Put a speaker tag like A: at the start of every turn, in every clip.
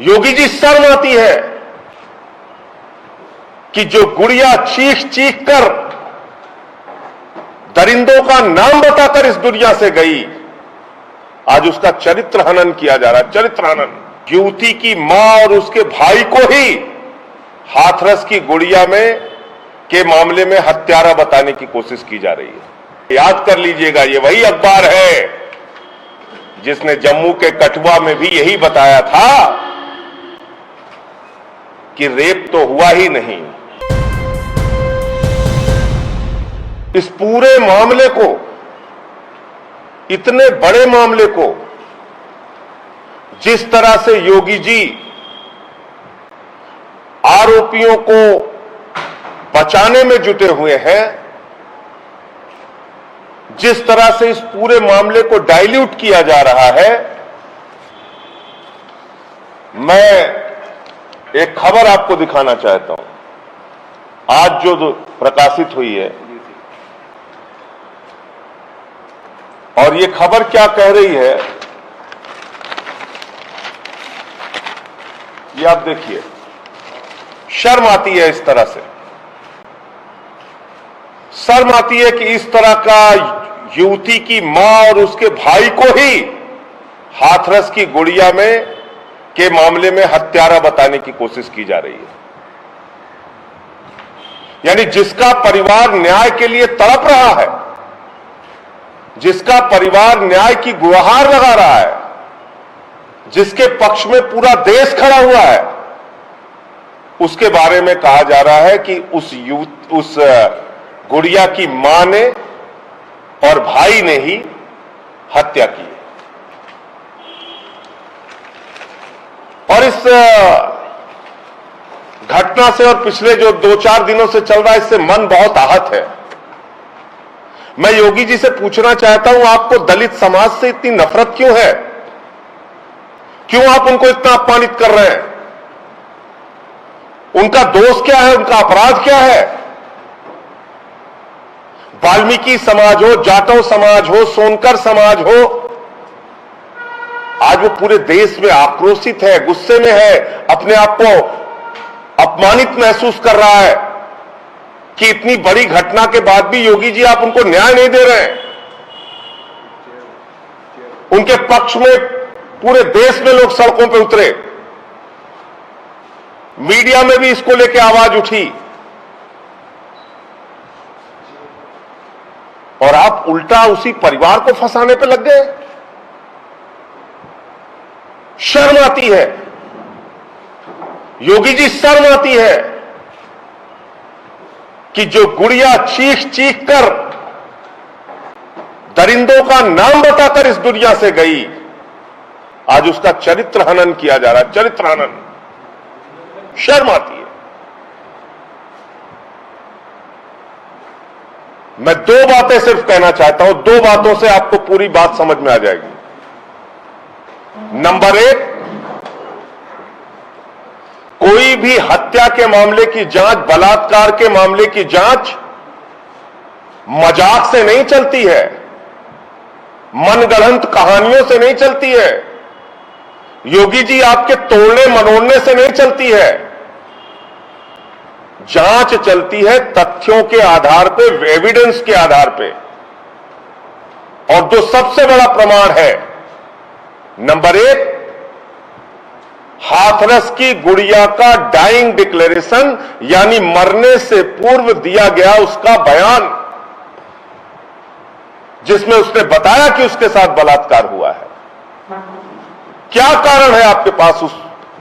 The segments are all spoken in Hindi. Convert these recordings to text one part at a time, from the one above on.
A: योगी जी शर्म आती है कि जो गुड़िया चीख चीख कर दरिंदों का नाम बताकर इस दुनिया से गई, आज उसका चरित्र हनन किया जा रहा है। चरित्र हनन। युवती की मां और उसके भाई को ही हाथरस की गुड़िया के मामले में हत्यारा बताने की कोशिश की जा रही है। याद कर लीजिएगा, ये वही अखबार है जिसने जम्मू के कठुआ में भी यही बताया था कि रेप तो हुआ ही नहीं। इस पूरे मामले को, इतने बड़े मामले को जिस तरह से योगी जी आरोपियों को बचाने में जुटे हुए हैं, जिस तरह से इस पूरे मामले को डाइल्यूट किया जा रहा है, मैं एक खबर आपको दिखाना चाहता हूं आज जो प्रकाशित हुई है। और ये खबर क्या कह रही है, ये आप देखिए। शर्म आती है इस तरह से, शर्म आती है कि इस तरह का युवती की मां और उसके भाई को ही हाथरस की गुड़िया के मामले में हत्यारा बताने की कोशिश की जा रही है। यानी जिसका परिवार न्याय के लिए तड़प रहा है, जिसका परिवार न्याय की गुहार लगा रहा है, जिसके पक्ष में पूरा देश खड़ा हुआ है, उसके बारे में कहा जा रहा है कि उस गुड़िया की मां ने और भाई ने ही हत्या की। और इस घटना से और पिछले जो 2-4 दिनों से चल रहा है, इससे मन बहुत आहत है। मैं योगी जी से पूछना चाहता हूं, आपको दलित समाज से इतनी नफरत क्यों है? क्यों आप उनको इतना अपमानित कर रहे हैं? उनका दोष क्या है? उनका अपराध क्या है? वाल्मीकि समाज हो, जाटव समाज हो, सोनकर समाज हो, आज वो पूरे देश में आक्रोशित है, गुस्से में है, अपने आप को अपमानित महसूस कर रहा है कि इतनी बड़ी घटना के बाद भी योगी जी आप उनको न्याय नहीं दे रहे हैं। उनके पक्ष में पूरे देश में लोग सड़कों पे उतरे, मीडिया में भी इसको लेकर आवाज उठी, और आप उल्टा उसी परिवार को फंसाने पे लग गए। शर्म आती है योगी जी, शर्म आती है कि जो गुड़िया चीख चीख कर दरिंदों का नाम बताकर इस दुनिया से गई, आज उसका चरित्र हनन किया जा रहा है। चरित्र हनन। शर्म आती है। मैं 2 बातें सिर्फ कहना चाहता हूं, 2 बातों से आपको पूरी बात समझ में आ जाएगी। नंबर 1, कोई भी हत्या के मामले की जांच, बलात्कार के मामले की जांच मजाक से नहीं चलती है, मनगढ़ंत कहानियों से नहीं चलती है, योगी जी आपके तोड़ने मरोड़ने से नहीं चलती है। जांच चलती है तथ्यों के आधार पे, एविडेंस के आधार पे। और जो सबसे बड़ा प्रमाण है, नंबर 1, हाथरस की गुड़िया का डाइंग डिक्लेरेशन, यानी मरने से पूर्व दिया गया उसका बयान, जिसमें उसने बताया कि उसके साथ बलात्कार हुआ है। क्या कारण है आपके पास उस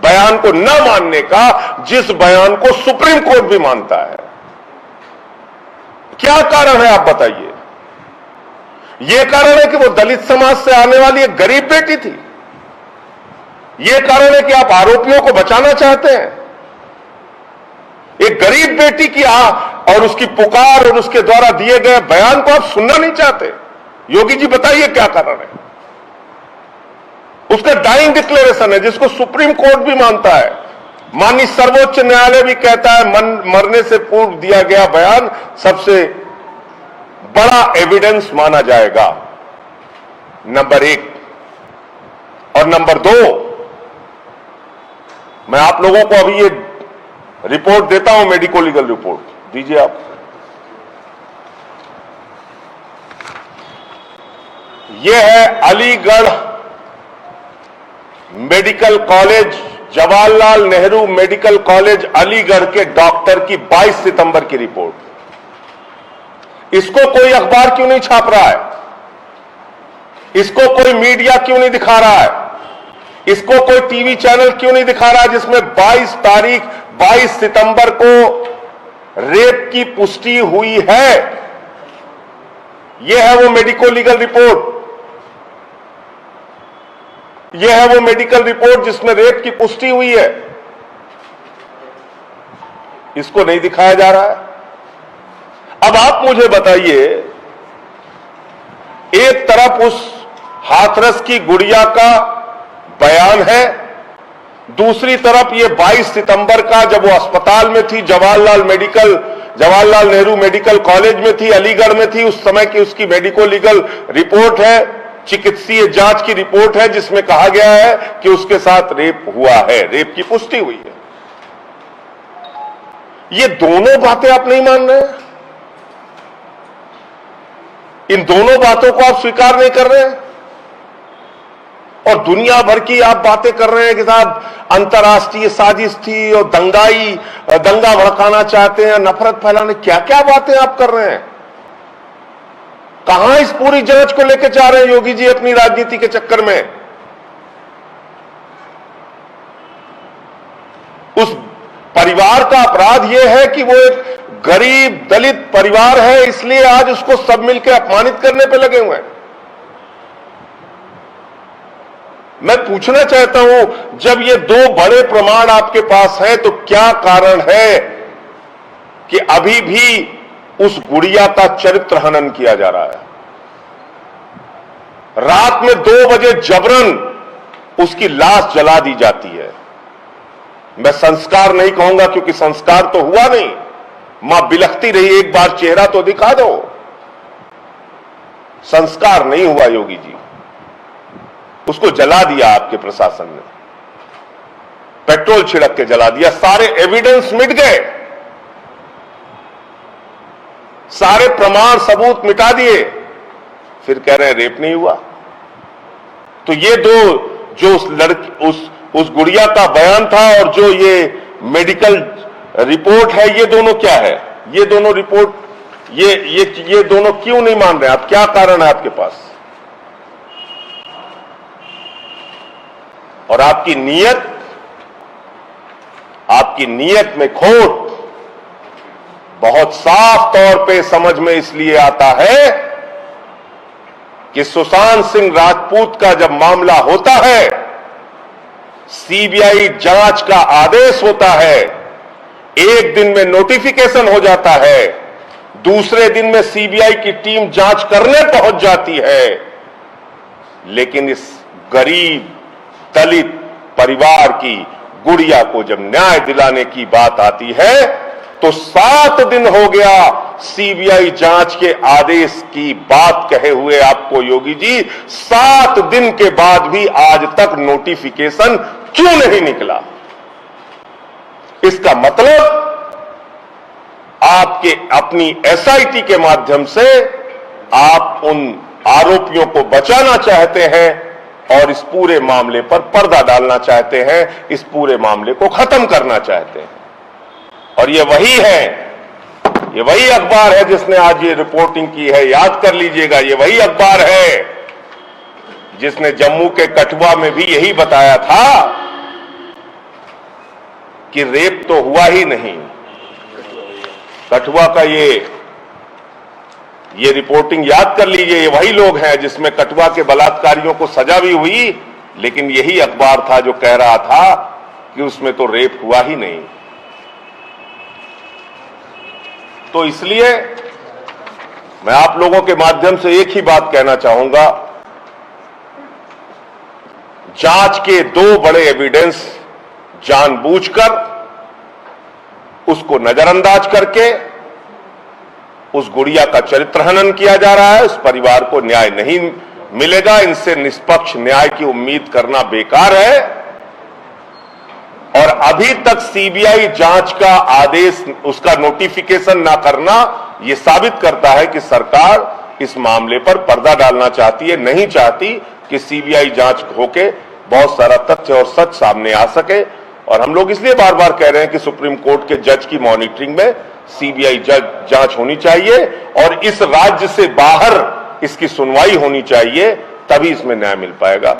A: बयान को न मानने का, जिस बयान को सुप्रीम कोर्ट भी मानता है? क्या कारण है आप बताइए? यह कारण है कि वो दलित समाज से आने वाली एक गरीब बेटी थी। यह कारण है कि आप आरोपियों को बचाना चाहते हैं। एक गरीब बेटी की और उसकी पुकार और उसके द्वारा दिए गए बयान को आप सुनना नहीं चाहते। योगी जी बताइए क्या कारण है? उसका डाइंग डिक्लेरेशन है, जिसको सुप्रीम कोर्ट भी मानता है, माननीय सर्वोच्च न्यायालय भी कहता है मरने से पूर्व दिया गया बयान सबसे बड़ा एविडेंस माना जाएगा। नंबर 1। और नंबर 2, मैं आप लोगों को अभी ये रिपोर्ट देता हूं, मेडिको लीगल रिपोर्ट दीजिए आप। ये है Aligarh medical college, Jawaharlal Nehru medical college Aligarh के डॉक्टर की 22 सितंबर की रिपोर्ट। इसको कोई अखबार क्यों नहीं छाप रहा है? इसको कोई मीडिया क्यों नहीं दिखा रहा है? इसको कोई टीवी चैनल क्यों नहीं दिखा रहा है जिसमें 22 सितंबर को रेप की पुष्टि हुई है? यह है वो मेडिको लीगल रिपोर्ट, यह है वो मेडिकल रिपोर्ट जिसमें रेप की पुष्टि हुई है। इसको नहीं दिखाया जा रहा है। अब आप मुझे बताइए, एक तरफ उस हाथरस की गुड़िया का बयान है, दूसरी तरफ ये 22 सितंबर का जब वो अस्पताल में थी, जवाहरलाल नेहरू मेडिकल कॉलेज में थी, अलीगढ़ में थी, उस समय की उसकी मेडिको लीगल रिपोर्ट है, चिकित्सीय जांच की रिपोर्ट है जिसमें कहा गया है कि उसके साथ रेप हुआ है, रेप की पुष्टि हुई है। ये दोनों बातें आप नहीं मान रहे हैं? इन दोनों बातों को आप स्वीकार नहीं कर रहे हैं और दुनिया भर की आप बातें कर रहे हैं कि साहब अंतर्राष्ट्रीय साजिश थी और दंगा भड़काना चाहते हैं, नफरत फैलाने, क्या क्या बातें आप कर रहे हैं? कहां इस पूरी जांच को लेकर जा रहे हैं योगी जी अपनी राजनीति के चक्कर में? उस परिवार का अपराध यह है कि वो एक गरीब दलित परिवार है, इसलिए आज उसको सब मिलकर अपमानित करने पे लगे हुए हैं। मैं पूछना चाहता हूं, जब ये दो बड़े प्रमाण आपके पास हैं तो क्या कारण है कि अभी भी उस गुड़िया का चरित्र हनन किया जा रहा है? रात में 2 बजे जबरन उसकी लाश जला दी जाती है। मैं संस्कार नहीं कहूंगा क्योंकि संस्कार तो हुआ नहीं, मां बिलखती रही, एक बार चेहरा तो दिखा दो। संस्कार नहीं हुआ योगी जी, उसको जला दिया आपके प्रशासन ने, पेट्रोल छिड़क के जला दिया, सारे एविडेंस मिट गए, सारे प्रमाण सबूत मिटा दिए, फिर कह रहे हैं रेप नहीं हुआ। तो ये दो, जो उस गुड़िया का बयान था और जो ये मेडिकल रिपोर्ट है, ये दोनों क्या है? ये दोनों रिपोर्ट, ये दोनों क्यों नहीं मान रहे? आप क्या कारण है आपके पास? और आपकी नीयत में खोट बहुत साफ तौर पे समझ में इसलिए आता है कि सुशांत सिंह राजपूत का जब मामला होता है, सीबीआई जांच का आदेश होता है, एक दिन में नोटिफिकेशन हो जाता है, दूसरे दिन में सीबीआई की टीम जांच करने पहुंच जाती है, लेकिन इस गरीब दलित परिवार की गुड़िया को जब न्याय दिलाने की बात आती है तो 7 दिन हो गया सीबीआई जांच के आदेश की बात कहे हुए आपको योगी जी, 7 दिन के बाद भी आज तक नोटिफिकेशन क्यों नहीं निकला? इसका मतलब आपके अपनी एसआईटी के माध्यम से आप उन आरोपियों को बचाना चाहते हैं और इस पूरे मामले पर पर्दा डालना चाहते हैं, इस पूरे मामले को खत्म करना चाहते हैं। और ये वही अखबार है जिसने आज ये रिपोर्टिंग की है, याद कर लीजिएगा, ये वही अखबार है जिसने जम्मू के कठुआ में भी यही बताया था कि रेप तो हुआ ही नहीं। कठुआ का ये रिपोर्टिंग याद कर लीजिए, ये वही लोग हैं जिसमें कठुआ के बलात्कारियों को सजा भी हुई, लेकिन यही अखबार था जो कह रहा था कि उसमें तो रेप हुआ ही नहीं। तो इसलिए मैं आप लोगों के माध्यम से एक ही बात कहना चाहूंगा, जांच के 2 बड़े एविडेंस जानबूझकर उसको नजरअंदाज करके उस गुड़िया का चरित्र हनन किया जा रहा है। उस परिवार को न्याय नहीं मिलेगा, इनसे निष्पक्ष न्याय की उम्मीद करना बेकार है। और अभी तक सीबीआई जांच का आदेश, उसका नोटिफिकेशन ना करना, यह साबित करता है कि सरकार इस मामले पर पर्दा डालना चाहती है, नहीं चाहती कि सीबीआई जांच होके बहुत सारा तथ्य और सच सामने आ सके। और हम लोग इसलिए बार बार कह रहे हैं कि सुप्रीम कोर्ट के जज की मॉनिटरिंग में सीबीआई जांच होनी चाहिए और इस राज्य से बाहर इसकी सुनवाई होनी चाहिए, तभी इसमें न्याय मिल पाएगा।